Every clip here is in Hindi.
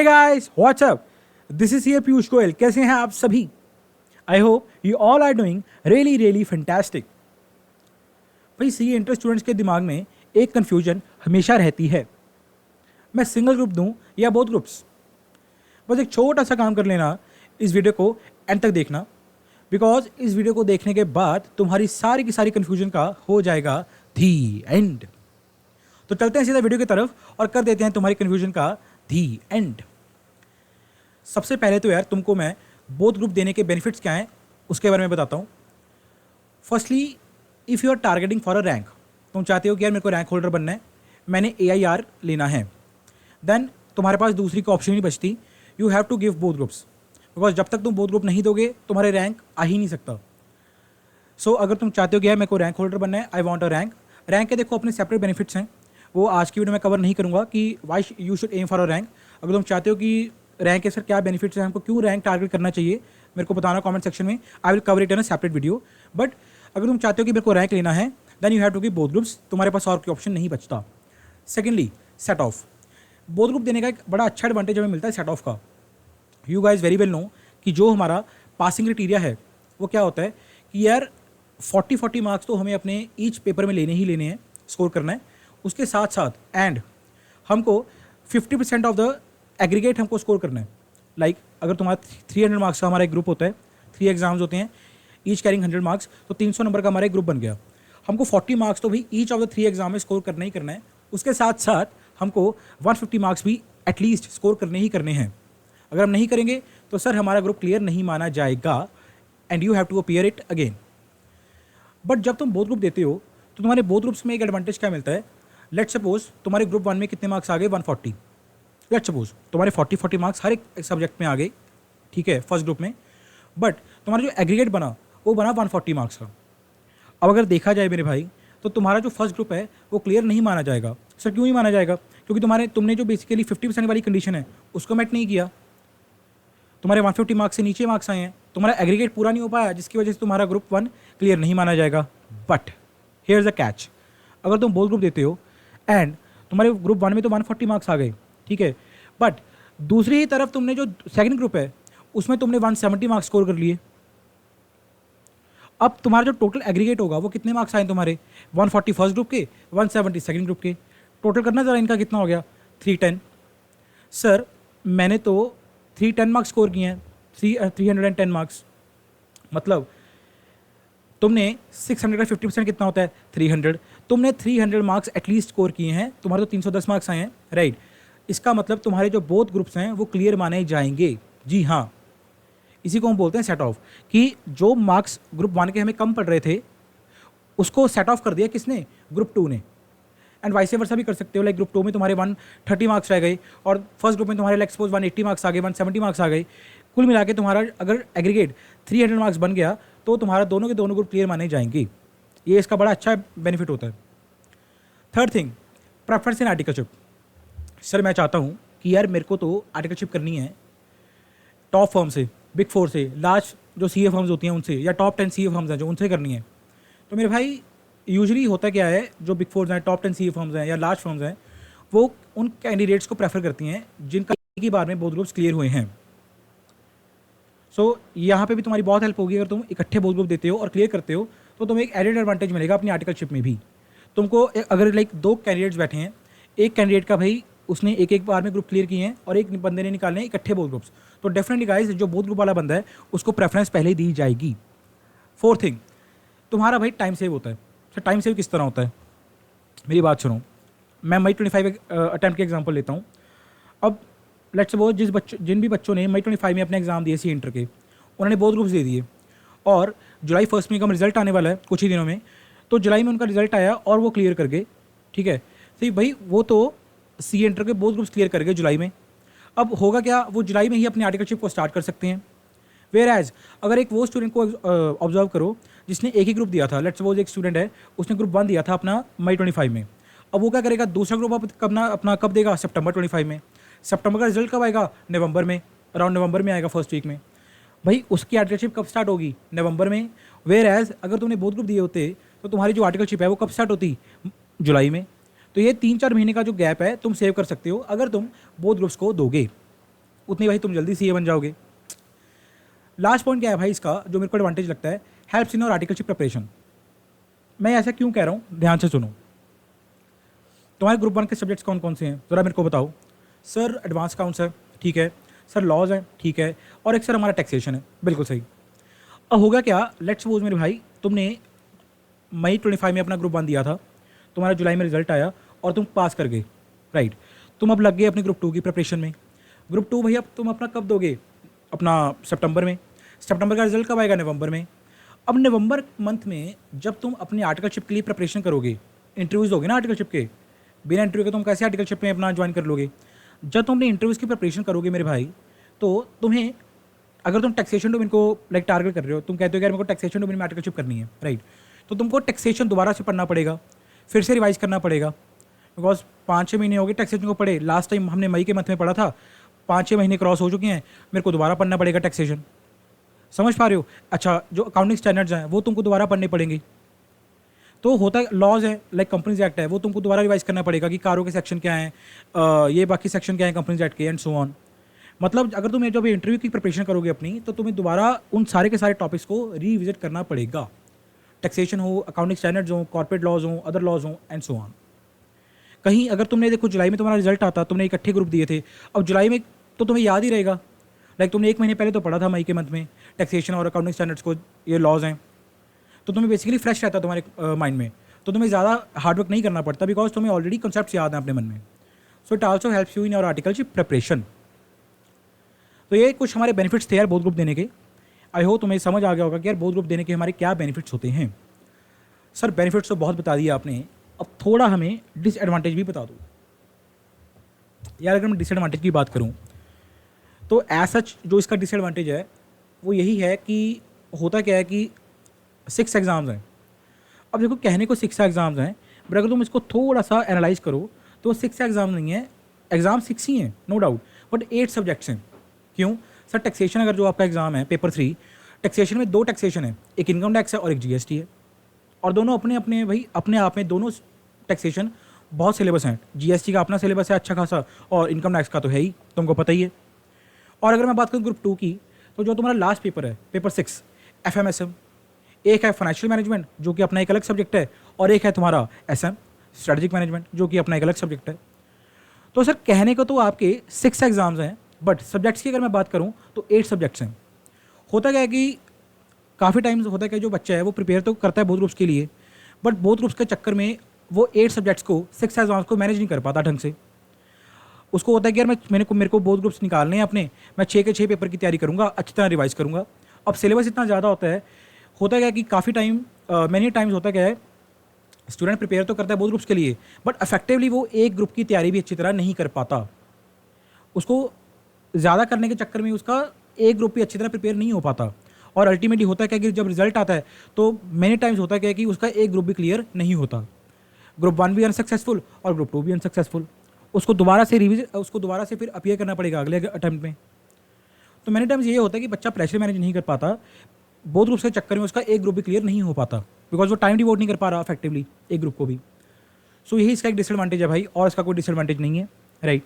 Hey guys, what's up? This is here Piyush Goyal. कैसे हैं आप सभी? I hope you all are doing really fantastic. भाई सी इंटर स्टूडेंट्स के दिमाग में एक कन्फ्यूजन हमेशा रहती है, मैं सिंगल ग्रुप दूं या बोथ ग्रुप्स. बस एक छोटा सा काम कर लेना, इस वीडियो को एंड तक देखना, बिकॉज इस वीडियो को देखने के बाद तुम्हारी सारी की सारी कन्फ्यूजन का हो जाएगा दी एंड. तो चलते हैं सीधा वीडियो की तरफ और कर देते हैं तुम्हारी कन्फ्यूजन का दी एंड. सबसे पहले तो यार तुमको मैं बोथ ग्रुप देने के बेनिफिट्स क्या हैं उसके बारे में बताता हूँ. Firstly, if you are targeting for a rank, तुम चाहते हो कि यार मेरे को रैंक होल्डर बनना है, मैंने AIR लेना है, देन तुम्हारे पास दूसरी कोई ऑप्शन नहीं बचती, you have to give both groups. Because जब तक तुम बोथ ग्रुप नहीं दोगे तुम्हारे रैंक आ ही नहीं सकता. सो अगर तुम चाहते हो कि यार मेरे को रैंक होल्डर बनना है, आई वॉन्ट अ रैंक के देखो अपने सेपरेट बेनिफिट्स हैं, वो आज की वीडियो में कवर नहीं करूँगा कि why you should aim for a rank. अगर तुम चाहते हो कि रैंक के सर क्या बेनिफिट्स हैं, हमको क्यों रैंक टारगेट करना चाहिए, मेरे को बताना कमेंट सेक्शन में, I will cover it in a separate video. But अगर तुम चाहते हो कि मेरे को रैंक लेना है, then you have to give both groups, तुम्हारे पास और कोई ऑप्शन नहीं बचता. Secondly, set off. Both group देने का एक बड़ा अच्छा एडवांटेज हमें मिलता है सेट ऑफ का. You guys very well know कि जो हमारा पासिंग क्राइटेरिया है वो क्या होता है कि यार 40 मार्क्स तो हमें अपने ईच पेपर में लेने ही लेने हैं, स्कोर करना है. उसके साथ साथ एंड हमको 50% ऑफ द एग्रीगेट हमको स्कोर करना है. लाइक अगर तुम्हारा 300 मार्क्स का हमारा एक ग्रुप होता है, 3 एग्जाम्स होते हैं, ईच कैरिंग 100 मार्क्स, तो 300 नंबर का हमारा एक ग्रुप बन गया. हमको 40 मार्क्स तो भी ईच ऑफ द 3 एग्जाम में स्कोर करना ही करना है. उसके साथ साथ हमको 150 मार्क्स भी एटलीस्ट स्कोर करने ही करने हैं. अगर हम नहीं करेंगे तो सर हमारा ग्रुप क्लियर नहीं माना जाएगा and you have to appear it again. But जब तुम बोथ ग्रुप देते हो तो तुम्हारे बोथ ग्रुप्स में एक एडवांटेज क्या मिलता है. लेट्स सपोज तुम्हारे ग्रुप 1 में कितने मार्क्स आ गए, 140. लेट्स सपोज तुम्हारे 40 मार्क्स हर एक सब्जेक्ट में आ गए, ठीक है, फर्स्ट ग्रुप में. बट तुम्हारा जो एग्रीगेट बना वो बना 140 मार्क्स का. अब अगर देखा जाए मेरे भाई, तो तुम्हारा जो फर्स्ट ग्रुप है वो क्लियर नहीं माना जाएगा. सर क्यों नहीं माना जाएगा? क्योंकि तुमने जो बेसिकली 50% वाली कंडीशन है उसको मैट नहीं किया. तुम्हारे 150 मार्क्स से नीचे मार्क्स आए हैं, तुम्हारा एग्रीगेट पूरा नहीं हो पाया, जिसकी वजह से तुम्हारा ग्रुप 1 क्लियर नहीं माना जाएगा. But here is a catch. अगर तुम बोथ ग्रुप देते हो एंड तुम्हारे ग्रुप 1 में तो 140 मार्क्स आ गए, ठीक है, बट दूसरी ही तरफ तुमने जो सेकंड ग्रुप है उसमें तुमने 170 मार्क्स स्कोर कर लिए. अब तुम्हारा जो टोटल एग्रीगेट होगा वो कितने मार्क्स आए तुम्हारे, 140 फर्स्ट ग्रुप के, 170 सेकंड ग्रुप के. टोटल करना ज़रा इनका कितना हो गया, 310. सर मैंने तो 310 मार्क्स स्कोर किए हैं, 310 मार्क्स, मतलब तुमने 600 का 50% कितना होता है, 300. तुमने 300 मार्क्स एटलीस्ट स्कोर किए हैं, तुम्हारे तो 310 मार्क्स आए हैं, राइट. इसका मतलब तुम्हारे जो बोथ ग्रुप्स हैं वो क्लियर माने जाएंगे. जी हाँ, इसी को हम बोलते हैं सेट ऑफ. कि जो मार्क्स ग्रुप 1 के हमें कम पड़ रहे थे उसको सेट ऑफ कर दिया किसने, ग्रुप 2 ने. एंड वाइस वर्सा भी कर सकते हो. लाइक ग्रुप 2 में तुम्हारे 130 मार्क्स रह गए और फर्स्ट ग्रुप में तुम्हारे लाइक सपोज 180 मार्क्स आ गए, 170 मार्क्स आ गए. कुल मिला के तुम्हारा अगर एग्रीगेट 300 मार्क्स बन गया तो तुम्हारा दोनों के दोनों ग्रुप क्लियर माने जाएंगे. ये इसका बड़ा अच्छा बेनिफिट होता है. Third thing, preference in articleship. Sir मैं चाहता हूँ कि यार मेरे को तो आर्टिकलशिप करनी है टॉप फर्म से, बिग 4 से, लार्ज जो CA फर्म्स होती हैं उनसे, या टॉप 10 CA फर्म्स हैं जो उनसे करनी है. तो मेरे भाई यूजुअली होता क्या है, जो बिग 4 हैं, टॉप 10 CA फर्म्स हैं या लार्ज फर्म्स हैं, वो उन कैंडिडेट्स को प्रेफर करती हैं जिनका एक ही बार में बोथ ग्रुप्स क्लियर हुए हैं. सो यहाँ पे भी तुम्हारी बहुत हेल्प होगी. अगर तुम इकट्ठे बोथ ग्रुप देते हो और क्लियर करते हो तो तुम्हें एक एडेड एडवांटेज मिलेगा अपनी आर्टिकलशिप में भी. तुमको अगर लाइक 2 कैंडिडेट्स बैठे हैं, एक कैंडिडेट का भाई उसने एक बार में ग्रुप क्लियर किए हैं और एक बंदे ने निकालने इकट्ठे बोथ ग्रुप्स, तो डेफिनेटली गाइस जो बोथ ग्रुप वाला बंदा है उसको प्रेफरेंस पहले ही दी जाएगी. फोर्थ थिंग, तुम्हारा भाई टाइम सेव होता है. सर टाइम सेव किस तरह होता है, मेरी बात सुनो. मैं मई 25 अटैम्प्ट के एग्जाम्पल लेता हूँ. अब लेट्स सपोज जिन भी बच्चों ने मई 25 में अपने एग्जाम दिए सी इंटर के, उन्होंने बोथ ग्रुप्स दे दिए और जुलाई 1 में का रिजल्ट आने वाला है कुछ ही दिनों में. तो जुलाई में उनका रिजल्ट आया और वो क्लियर कर गए, ठीक है. तो भाई वो तो सी इंटर के बोथ ग्रुप्स क्लियर कर गए जुलाई में. अब होगा क्या, वो जुलाई में ही अपनी आर्टिकलशिप को स्टार्ट कर सकते हैं. वेयर एज अगर एक वो स्टूडेंट को ऑब्जर्व करो जिसने एक ही ग्रुप दिया था, लेट्स सपोज एक स्टूडेंट है उसने ग्रुप 1 दिया था अपना मई 25 में. अब वो क्या करेगा, दूसरा ग्रुप अपना कब देगा, सितंबर 25 में. सितंबर का रिजल्ट कब आएगा, नवंबर में, अराउंड नवंबर में आएगा, फर्स्ट वीक में. भाई उसकी आर्टिकलशिप कब स्टार्ट होगी, नवंबर में. वेयर एज अगर तुमने बोथ ग्रुप दिए होते तो तुम्हारी जो आर्टिकलशिप है वो कब स्टार्ट होती, जुलाई में. तो ये 3-4 महीने का जो गैप है तुम सेव कर सकते हो अगर तुम बोथ ग्रुप्स को दोगे. उतनी भाई तुम जल्दी सीए बन जाओगे। लास्ट पॉइंट क्या है भाई इसका, जो मेरे को एडवांटेज लगता है, हेल्प्स इन और आर्टिकलशिप प्रिपरेशन। मैं ऐसा क्यों कह रहा हूँ, ध्यान से सुनो। तुम्हारे ग्रुप 1 के सब्जेक्ट्स कौन कौन से हैं ज़रा मेरे को बताओ। सर एडवांस अकाउंट्स है, ठीक है। सर लॉज है, ठीक है। और एक सर हमारा टैक्सेशन है, बिल्कुल सही। अब होगा क्या, लेट्स सपोज मेरे भाई तुमने मई 25 में अपना ग्रुप 1 दिया था, तुम्हारा जुलाई में रिजल्ट आया और तुम पास कर गए, राइट। तुम अब लग गए अपने ग्रुप 2 की प्रिपरेशन में। ग्रुप 2 भैया तुम अपना कब दोगे, अपना सितंबर में। सितंबर का रिजल्ट कब आएगा, नवंबर में। अब नवंबर मंथ में जब तुम अपनी आर्टिकलशिप के लिए प्रिपरेशन करोगे, इंटरव्यूज़ दोगे ना आर्टिकलशिप के, बिना इंटरव्यू के तुम कैसे आर्टिकलशिप में अपना ज्वाइन कर लोगे। जब तुम अपने इंटरव्यूज़ की प्रिपरेशन करोगे मेरे भाई, तो तुम्हें, अगर तुम टैक्सेशन डोमेन को लाइक टारगेट कर रहे हो, तुम कहते हो कि यार मेरे को टैक्सेशन डोमेन में आर्टिकलशिप करनी है, राइट, तो तुमको टैक्सेशन दोबारा से पढ़ना पड़ेगा, फिर से रिवाइज करना पड़ेगा। बिकॉज 5-6 महीने हो गए टैक्सेशन को पढ़े, लास्ट टाइम हमने मई के मंथ में पढ़ा था, 5-6 महीने क्रॉस हो चुके हैं, मेरे को दोबारा पढ़ना पड़ेगा टैक्सेशन। समझ पा रहे हो। अच्छा, जो अकाउंटिंग स्टैंडर्ड्स हैं वो तुमको दोबारा पढ़ने पड़ेंगे। तो होता है, लॉज है लाइक कंपनीज एक्ट है, वो तुमको दोबारा रिवाइज करना पड़ेगा कि कारों के सेक्शन क्या हैं, ये बाकी सेक्शन क्या है कंपनीज एक्ट के, एंड सो ऑन। मतलब अगर तुम जब इंटरव्यू की प्रिपरेशन करोगे अपनी, तो तुम्हें दोबारा उन सारे के सारे टॉपिक्स को रीविजिट करना पड़ेगा। टैक्सेशन हो, अकाउंटिंग स्टैंडर्ड्स हो, कॉर्पोरेट लॉज हो, अदर लॉज हो, एंड सो ऑन। कहीं अगर तुमने देखो जुलाई में तुम्हारा रिजल्ट आता, तुमने इकट्ठे ग्रुप दिए थे, अब जुलाई में तो तुम्हें याद ही रहेगा, लाइक तुमने 1 महीने पहले तो पढ़ा था मई के मंथ में टैक्सेशन और अकाउंटिंग स्टैंडर्ड्स को, ये लॉज हैं, तो तुम्हें बेसिकली फ्रेश रहता तुम्हारे माइंड में, तो तुम्हें ज़्यादा हार्डवर्क नहीं करना पड़ता, बिकॉज तुम्हें ऑलरेडी कॉन्सेप्ट्स याद हैं अपने मन में। So it also helps you in your articleship preparation. तो ये कुछ हमारे बेनिफिट्स थे यार बोथ ग्रुप देने के। आई होप तुम्हें समझ आ गया होगा कि यार बोथ ग्रुप देने के हमारे क्या बेनिफिट्स होते हैं। सर बेनिफिट्स तो बहुत बता दिया आपने, अब थोड़ा हमें डिसएडवांटेज भी बता दो यार। अगर मैं डिसएडवांटेज की बात करूँ तो ऐसा जो इसका डिसएडवांटेज है वो यही है कि होता क्या है कि 6 एग्ज़ाम्स हैं। अब देखो कहने को 6 एग्ज़ाम्स हैं, बट अगर तुम इसको थोड़ा सा एनालाइज करो तो 6 एग्ज़ाम नहीं है, एग्ज़ाम 6 ही हैं नो डाउट, बट 8 सब्जेक्ट्स हैं। क्यों सर, टैक्सेशन अगर जो आपका एग्ज़ाम है पेपर 3, टैक्सेशन में 2 टैक्सेशन है, एक इनकम टैक्स है और एक जीएसटी है, और दोनों अपने अपने भाई अपने आप में दोनों टैक्सेशन बहुत सिलेबस हैं। जीएसटी का अपना सिलेबस है अच्छा खासा, और इनकम टैक्स का तो है ही, तुमको पता ही है। और अगर मैं बात करूँ ग्रुप 2 की, तो जो तुम्हारा लास्ट पेपर है पेपर 6 एफएमएसएम, एक है फाइनेंशियल मैनेजमेंट जो कि अपना एक अलग सब्जेक्ट है, और एक है तुम्हारा एसएम स्ट्रेटेजिक मैनेजमेंट जो कि अपना एक अलग सब्जेक्ट है। तो सर कहने को तो आपके 6 एग्ज़ाम्स हैं, बट सब्जेक्ट्स की अगर मैं बात करूँ तो 8 सब्जेक्ट्स हैं। होता क्या है कि काफ़ी टाइम्स होता है कि जो बच्चा है वो प्रिपेयर तो करता है बोथ ग्रुप्स के लिए, बट बोथ ग्रुप्स के चक्कर में वो 8 सब्जेक्ट्स को 6 एग्जाम्स को मैनेज नहीं कर पाता ढंग से। उसको होता है कि यार मेरे को बोथ ग्रुप्स निकालने हैं अपने, मैं 6 के 6 पेपर की तैयारी करूँगा, अच्छी तरह रिवाइज करूँगा। अब सिलेबस इतना ज़्यादा होता क्या है कि काफ़ी टाइम मैनी टाइम्स होता क्या है, स्टूडेंट प्रिपेयर तो करता है बोथ ग्रुप्स के लिए, बट इफेक्टिवली वो एक ग्रुप की तैयारी भी अच्छी तरह नहीं कर पाता। उसको ज़्यादा करने के चक्कर में उसका एक ग्रुप भी अच्छी तरह प्रिपेयर नहीं हो पाता, और अल्टीमेटली होता है क्या कि जब रिजल्ट आता है तो मेनी टाइम्स होता है क्या कि उसका एक ग्रुप भी क्लियर नहीं होता, ग्रुप 1 भी अनसक्सेसफुल और ग्रुप 2 भी अनसक्सेसफुल। उसको दोबारा से फिर अपीयर करना पड़ेगा अगले अटेम्प्ट में। तो मेनी टाइम्स ये होता है कि बच्चा प्रेशर मैनेज नहीं कर पाता, बोथ ग्रुप्स के चक्कर में उसका एक ग्रुप भी क्लियर नहीं हो पाता, बिकॉज वो टाइम डिवोट नहीं कर पा रहा इफेक्टिवली एक ग्रुप को भी। सो यही इसका एक डिसएडवांटेज है भाई, और इसका कोई डिसएडवांटेज नहीं है, राइट।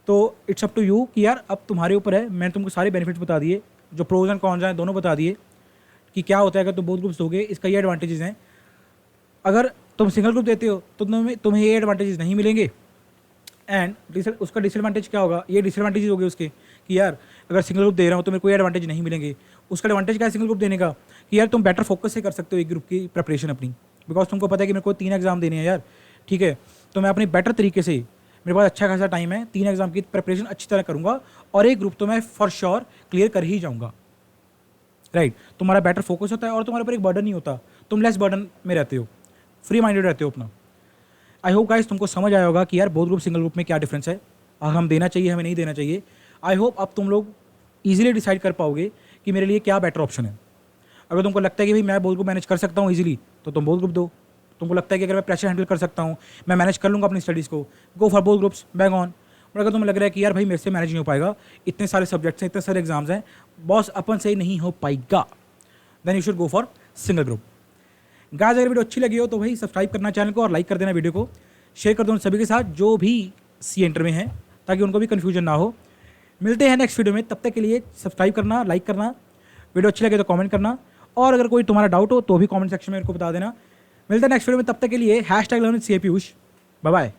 तो इट्स अप टू यू कि यार अब तुम्हारे ऊपर है। मैंने तुमको सारे बेनिफिट्स बता दिए, जो प्रोज एंड कॉन्स हैं दोनों बता दिए कि क्या होता है अगर तुम बोथ ग्रुप्स दोगे, इसका ये एडवांटेजेस हैं। अगर तुम सिंगल ग्रुप देते हो तो तुम्हें ये एडवांटेजेस नहीं मिलेंगे, एंड उसका डिसएडवांटेज क्या होगा, ये डिसएडवांटेजेस हो गए उसके कि यार अगर सिंगल ग्रुप दे रहा हूँ तो मेरे को ये एडवांटेज नहीं मिलेंगे। उसका एडवांटेज क्या है सिंगल ग्रुप देने का कि यार तुम बेटर फोकस से कर सकते हो एक ग्रुप की प्रिपरेशन अपनी, बिकॉज तुमको पता है कि मेरे को 3 एग्जाम देने हैं यार, ठीक है, तो मैं अपनी बेटर तरीके से, मेरे पास अच्छा खासा टाइम है, 3 एग्जाम की प्रिपरेशन अच्छी तरह करूँगा, और एक ग्रुप तो मैं फॉर श्योर क्लियर कर ही जाऊँगा, राइट। तुम्हारा बेटर फोकस होता है और तुम्हारे ऊपर एक बर्डन नहीं होता, तुम लेस बर्डन में रहते हो, फ्री माइंडेड रहते हो अपना। आई होप गाइस तुमको समझ आया होगा कि यार बोथ ग्रुप सिंगल ग्रुप में क्या डिफरेंस है, हम देना चाहिए हमें नहीं देना चाहिए। आई होप अब तुम लोग ईजिली डिसाइड कर पाओगे कि मेरे लिए क्या बेटर ऑप्शन है। अगर तुमको लगता है कि भाई मैं बोथ ग्रुप मैनेज कर सकता हूँ ईजिली, तो तुम बोथ ग्रुप दो। तुमको लगता है कि अगर मैं प्रेशर हैंडल कर सकता हूँ, मैं मैनेज कर लूँगा अपनी स्टडीज़ को, go for both groups, bag on. और अगर तुम्हें लग रहा है कि यार भाई मेरे से मैनेज नहीं हो पाएगा, इतने सारे सब्जेक्ट्स हैं, इतने सारे एग्जाम्स हैं, बॉस अपन से नहीं हो पाएगा, then you should go for single group. Guys अगर वीडियो अच्छी लगी हो तो भाई सब्सक्राइब करना चैनल को, और लाइक कर देना वीडियो को, शेयर कर दो सभी के साथ जो भी सी एंटर में है, ताकि उनको भी कन्फ्यूजन ना हो। मिलते हैं नेक्स्ट वीडियो में, तब तक के लिए सब्सक्राइब करना, लाइक करना, वीडियो अच्छी लगे तो कमेंट करना, और अगर कोई तुम्हारा डाउट हो तो भी कमेंट सेक्शन में मेरे को बता देना। मिलते हैं नेक्स्ट वीडियो में, तब तक के लिए #learn with CA Piyush. Bye bye.